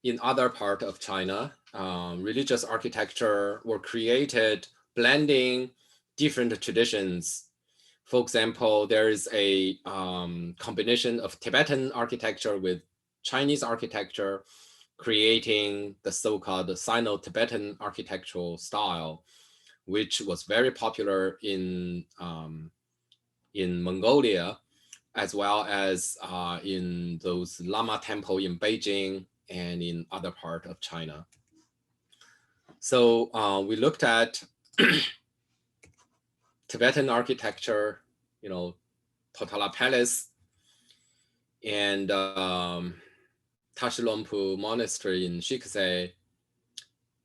in other part of China, religious architecture were created blending different traditions. For example, there is a combination of Tibetan architecture with Chinese architecture, creating the so-called Sino-Tibetan architectural style, which was very popular in Mongolia, as well as in those Lama temple in Beijing and in other part of China. So we looked at Tibetan architecture, Potala Palace, and Tashilompu Monastery in Shiksei.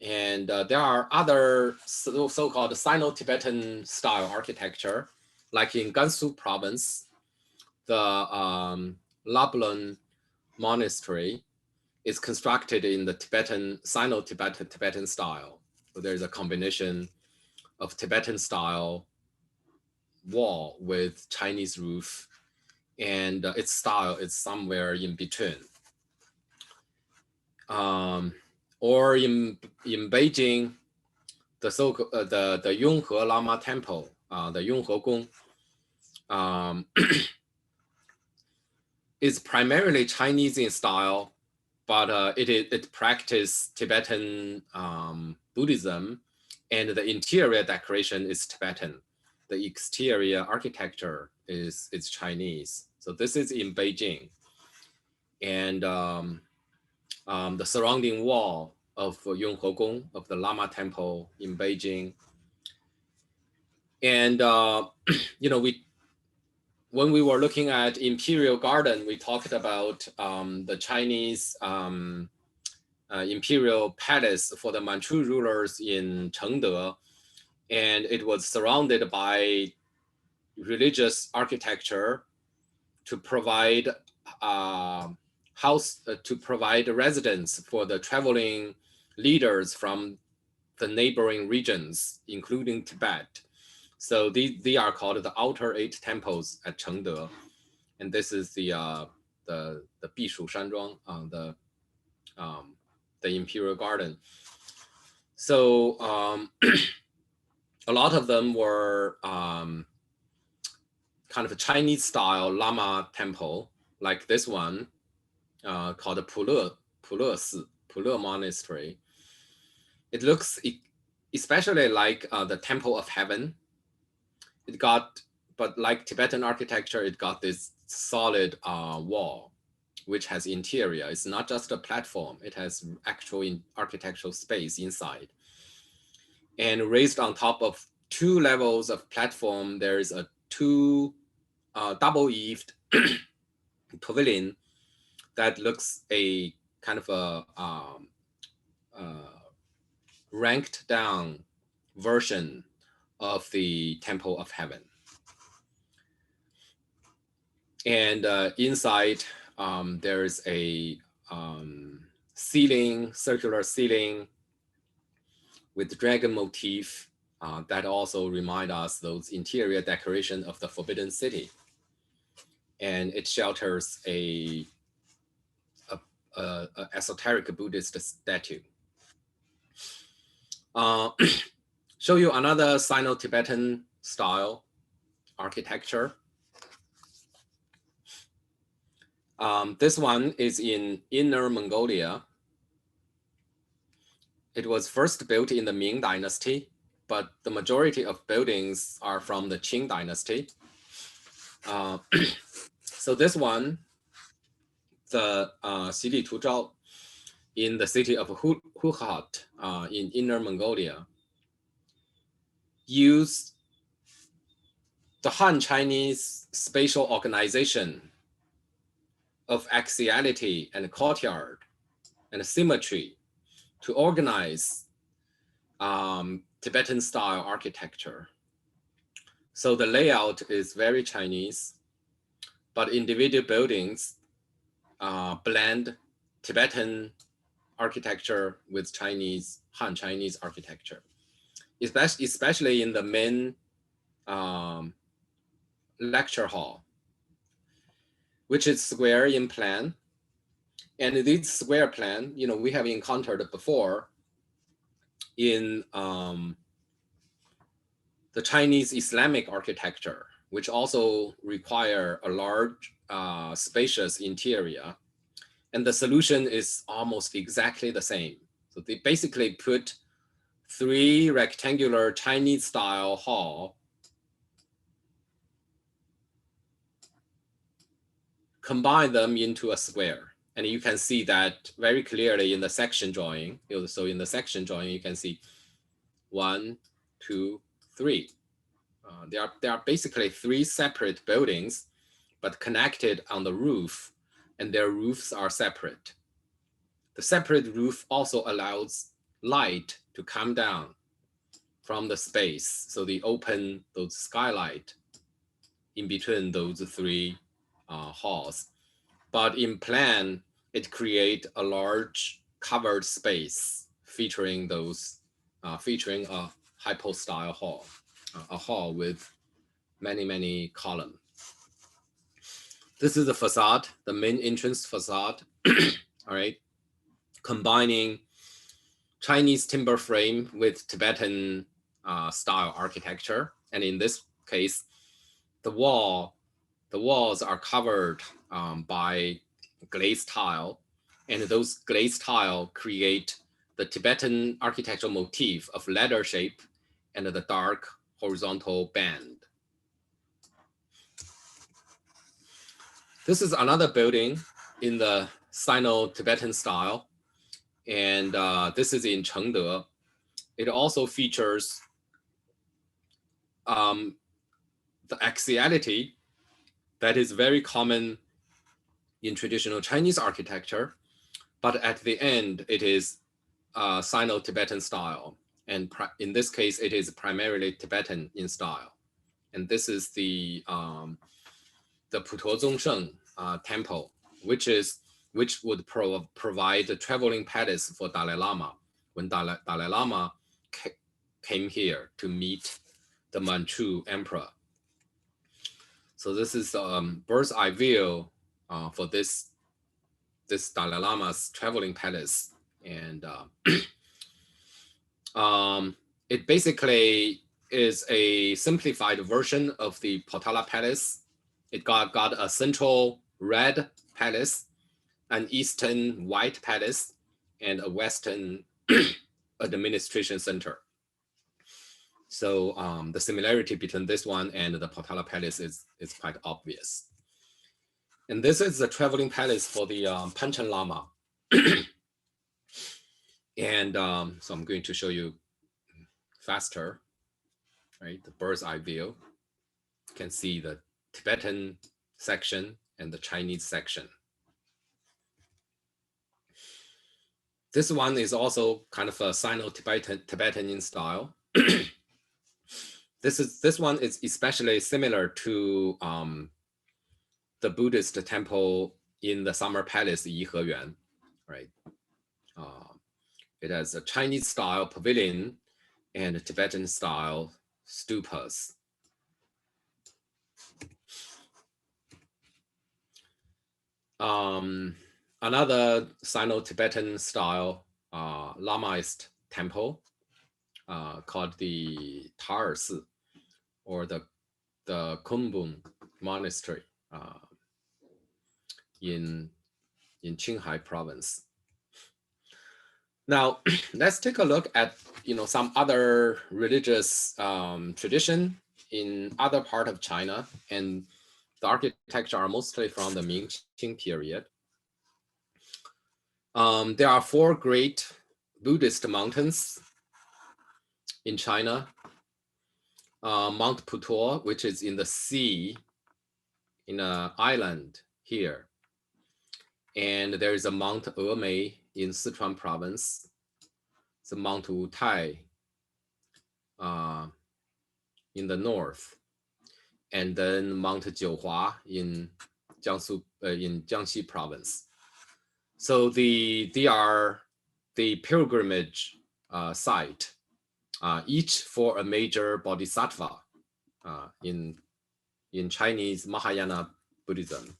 And there are other so-called Sino-Tibetan style architecture, like in Gansu province, the Lablon Monastery is constructed in the Sino-Tibetan style. So there's a combination of Tibetan style wall with Chinese roof, and its style is somewhere in between. Or in Beijing, the Yonghe Lama Temple, the Yonghe Gong, is primarily Chinese in style, but it practiced Tibetan Buddhism, and the interior decoration is Tibetan. The exterior architecture is Chinese. So this is in Beijing, and the surrounding wall of Yonghe Gong, of the Lama Temple in Beijing. And when we were looking at Imperial Garden, we talked about the Chinese imperial palace for the Manchu rulers in Chengde, and it was surrounded by religious architecture to provide to provide residence for the traveling leaders from the neighboring regions, including Tibet. So they are called the Outer Eight Temples at Chengde, and this is the Shuishan Yu, the Imperial Garden. So a lot of them were kind of a Chinese style Lama temple, like this one called the Pule Monastery. It looks especially like the Temple of Heaven. But like Tibetan architecture, it got this solid wall, which has interior. It's not just a platform, it has actual architectural space inside. And raised on top of 2 levels of platform, there is a 2 double-eaved pavilion that looks a kind of a ranked down version of the Temple of Heaven. And inside, there's a ceiling, circular ceiling with dragon motif that also remind us those interior decoration of the Forbidden City. And it shelters a esoteric Buddhist statue. Show you another Sino-Tibetan style architecture. This one is in Inner Mongolia. It was first built in the Ming Dynasty, but the majority of buildings are from the Qing Dynasty. So this one, the Xili Tuzhao, in the city of Huhat in Inner Mongolia, used the Han Chinese spatial organization of axiality and courtyard and symmetry to organize Tibetan style architecture. So the layout is very Chinese, but individual buildings blend Tibetan architecture with Han Chinese architecture, especially in the main lecture hall, which is square in plan. And this square plan, we have encountered before in the Chinese Islamic architecture, which also require a large, spacious interior. And the solution is almost exactly the same. So they basically put 3 rectangular Chinese style hall, combine them into a square. And you can see that very clearly in the section drawing. So in the section drawing, you can see 1, 2, 3. They are basically 3 separate buildings, but connected on the roof, and their roofs are separate. The separate roof also allows light to come down from the space. So they open those skylight in between those 3 halls. But in plan, it creates a large covered space featuring featuring a hypostyle hall, a hall with many, many columns. This is the facade, the main entrance facade, all right, combining Chinese timber frame with Tibetan style architecture. And in this case, the walls are covered by glazed tile, and those glazed tile create the Tibetan architectural motif of ladder shape and the dark horizontal band. This is another building in the Sino-Tibetan style, and this is in Chengde. It also features the axiality that is very common in traditional Chinese architecture, but at the end, it is Sino-Tibetan style. And in this case, it is primarily Tibetan in style. And this is the Putuo Zongsheng temple, which would provide a traveling palace for Dalai Lama when Dalai Lama came here to meet the Manchu emperor. So this is bird's eye view for this Dalai Lama's traveling palace, and it basically is a simplified version of the Potala Palace. It got a central red palace, an eastern white palace, and a western administration center. So the similarity between this one and the Potala Palace is quite obvious. And this is the traveling palace for the Panchen Lama. And so I'm going to show you faster, right? The bird's eye view. You can see the Tibetan section and the Chinese section. This one is also kind of a Sino-Tibetan in style. This one is especially similar to the Buddhist temple in the Summer Palace, Yiheyuan, right? It has a Chinese style pavilion and a Tibetan style stupas. Another Sino-Tibetan style Lamaist temple called the Tarsi, or the Kunbun monastery in Qinghai province. Now let's take a look at some other religious tradition in other part of China, and the architecture are mostly from the Mingqing period. There are 4 great Buddhist mountains in China. Mount Putuo, which is in the sea, in an island here. And there is a Mount Emei in Sichuan province. It's a Mount Wutai in the north. And then Mount Jiuhua in Jiangxi province. So they are the pilgrimage site, each for a major bodhisattva in Chinese Mahayana Buddhism.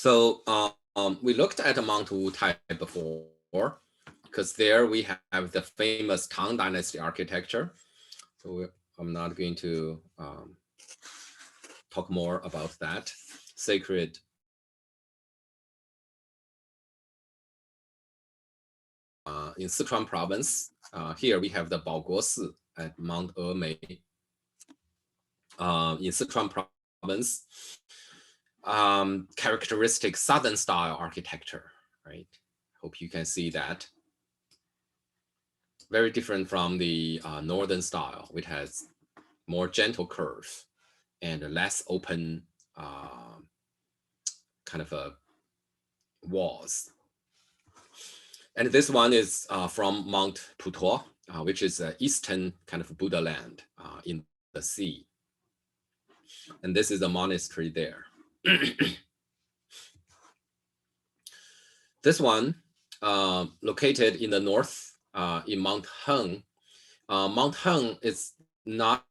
So we looked at Mount Wutai before, because there we have the famous Tang Dynasty architecture. So I'm not going to talk more about that. Sacred in Sichuan province. Here we have the Baoguo Si at Mount Emei. In Sichuan province, characteristic southern style architecture, right? Hope you can see that. Very different from the northern style, which has more gentle curve and less open kind of walls. And this one is from Mount Putuo, which is eastern kind of Buddha land in the sea. And this is a monastery there. This one, located in the north in Mount Heng. Mount Heng is not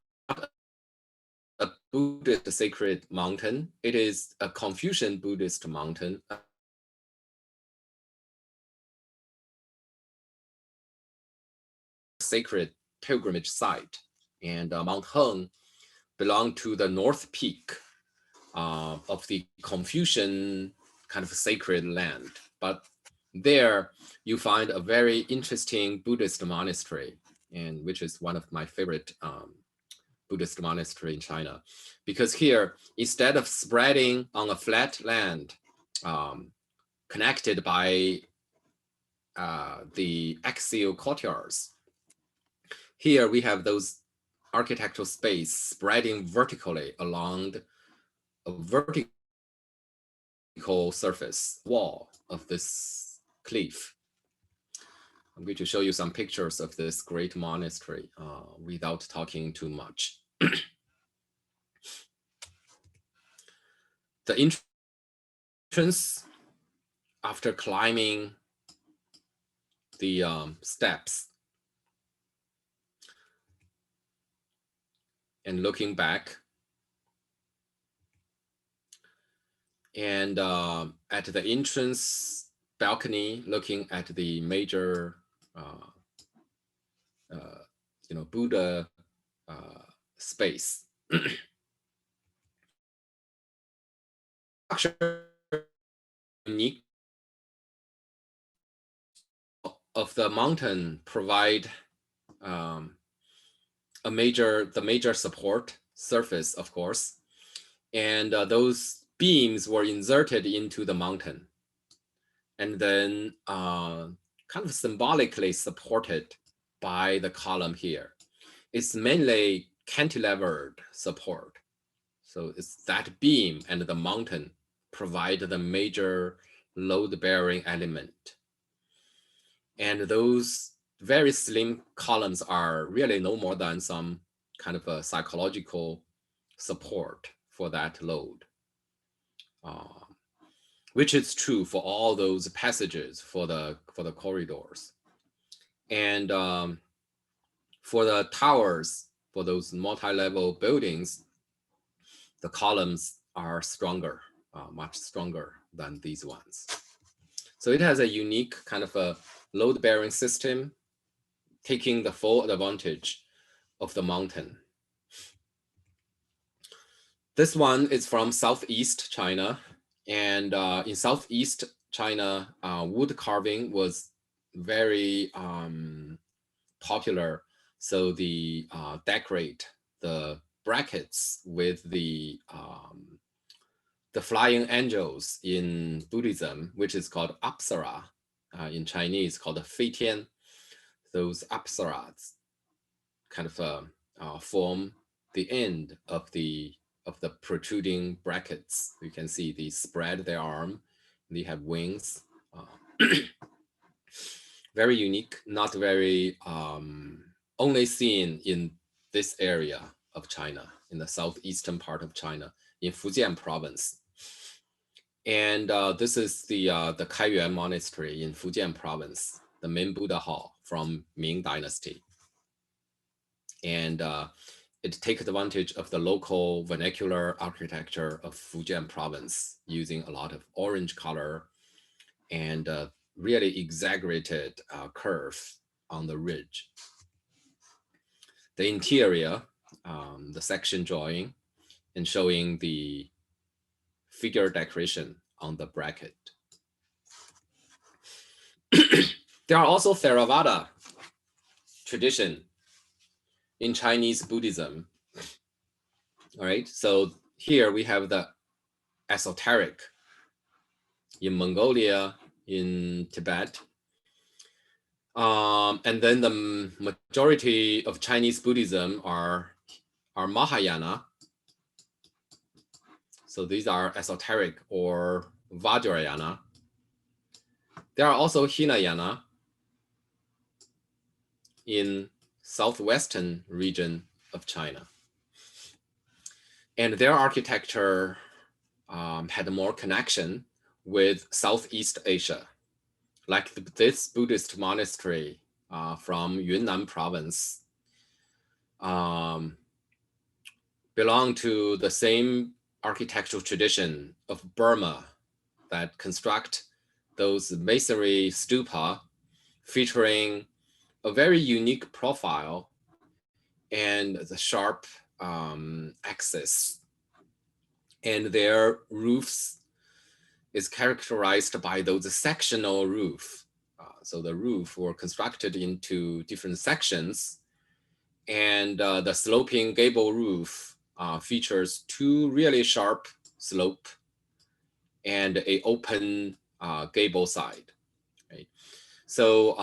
a Buddhist sacred mountain. It is a Confucian Buddhist mountain. Sacred pilgrimage site. And Mount Heng belonged to the North Peak of the Confucian kind of sacred land. But there you find a very interesting Buddhist monastery, and which is one of my favorite Buddhist monastery in China, because here, instead of spreading on a flat land connected by the axial courtyards, here we have those architectural space spreading vertically along a vertical surface wall of this cliff. I'm going to show you some pictures of this great monastery without talking too much. The entrance, after climbing the steps and looking back, and at the entrance balcony, looking at the major Buddha space. Unique of the mountain provide the major support surface, of course, and those beams were inserted into the mountain, and then kind of symbolically supported by the column here. It's mainly cantilevered support. So it's that beam and the mountain provide the major load-bearing element. And those very slim columns are really no more than some kind of a psychological support for that load, which is true for all those passages for the corridors. And for the towers, for those multi-level buildings, the columns are stronger, much stronger than these ones. So it has a unique kind of a load-bearing system, taking the full advantage of the mountain. This one is from Southeast China. And in Southeast China, wood carving was very popular. So the decorate the brackets with the flying angels in Buddhism, which is called apsara, in Chinese called Fei Tian. Those apsaras kind of form the end of the protruding brackets. You can see they spread their arm, they have wings. Very unique, not very only seen in this area of China, in the southeastern part of China, in Fujian province. And this is the Kaiyuan Monastery in Fujian province, the main Buddha hall from Ming Dynasty. And it takes advantage of the local vernacular architecture of Fujian province, using a lot of orange color and really exaggerated curve on the ridge. The interior, the section drawing, and showing the figure decoration on the bracket. There are also Theravada tradition in Chinese Buddhism. All right, so here we have the esoteric in Mongolia, in Tibet. And then the majority of Chinese Buddhism are Mahayana. So these are esoteric or Vajrayana. There are also Hinayana in southwestern region of China. And their architecture had more connection with Southeast Asia, like this Buddhist monastery from Yunnan province belong to the same architectural tradition of Burma that construct those masonry stupa featuring a very unique profile and the sharp axis. And their roofs is characterized by those sectional roof. So the roof were constructed into different sections, and the sloping gable roof features two really sharp slope and a open gable side. Right? So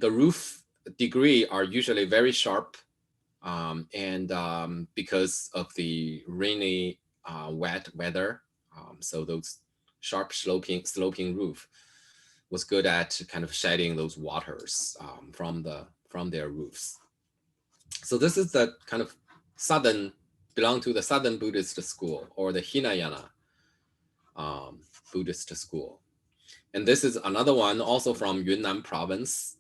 the roof degree are usually very sharp, and because of the rainy, wet weather, so those sharp sloping roof was good at kind of shedding those waters from their roofs. So this is the kind of belong to the Southern Buddhist school, or the Hinayana Buddhist school. And this is another one also from Yunnan province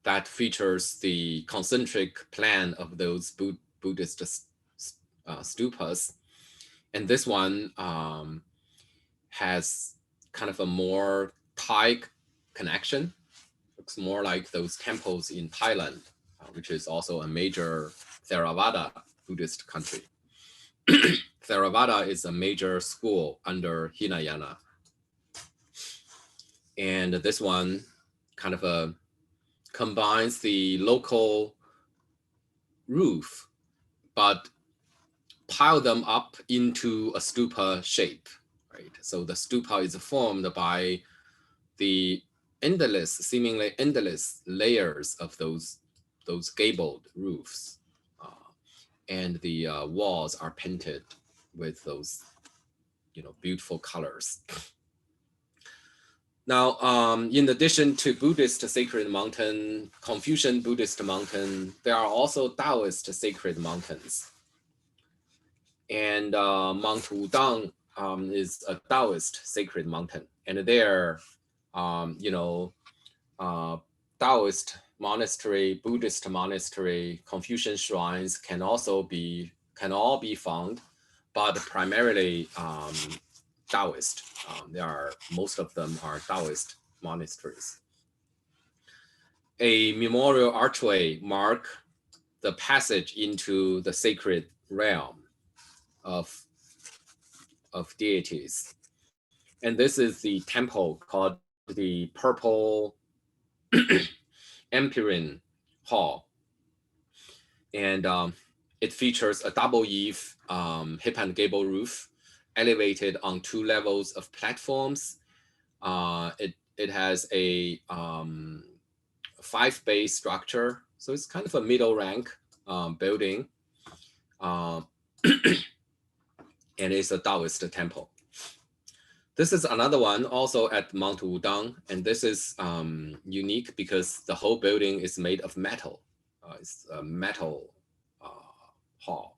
that features the concentric plan of those Buddhist stupas. And this one has kind of a more Thai connection. Looks more like those temples in Thailand, which is also a major Theravada Buddhist country. Theravada is a major school under Hinayana. And this one kind of combines the local roof, but pile them up into a stupa shape, right? So the stupa is formed by the seemingly endless layers of those gabled roofs, and the walls are painted with those, beautiful colors. Now, in addition to Buddhist sacred mountain, Confucian Buddhist mountain, there are also Taoist sacred mountains. And Mount Wudang is a Taoist sacred mountain. And there, Taoist monastery, Buddhist monastery, Confucian shrines can all be found, but primarily Taoist. Most of them are Taoist monasteries. A memorial archway mark the passage into the sacred realm of deities. And this is the temple called the Purple Empyrean Hall. And it features a double eave hip and gable roof elevated on 2 levels of platforms. It has a 5-bay structure. So it's kind of a middle rank building. And it's a Taoist temple. This is another one also at Mount Wudang, and this is unique because the whole building is made of metal. It's a metal hall.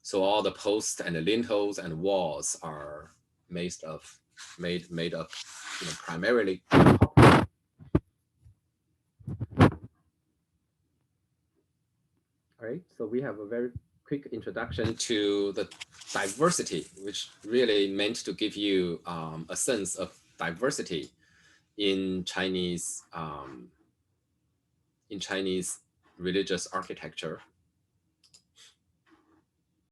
So all the posts and the lintels and walls are made of primarily. All right, so we have a very quick introduction to the diversity, which really meant to give you a sense of diversity in Chinese religious architecture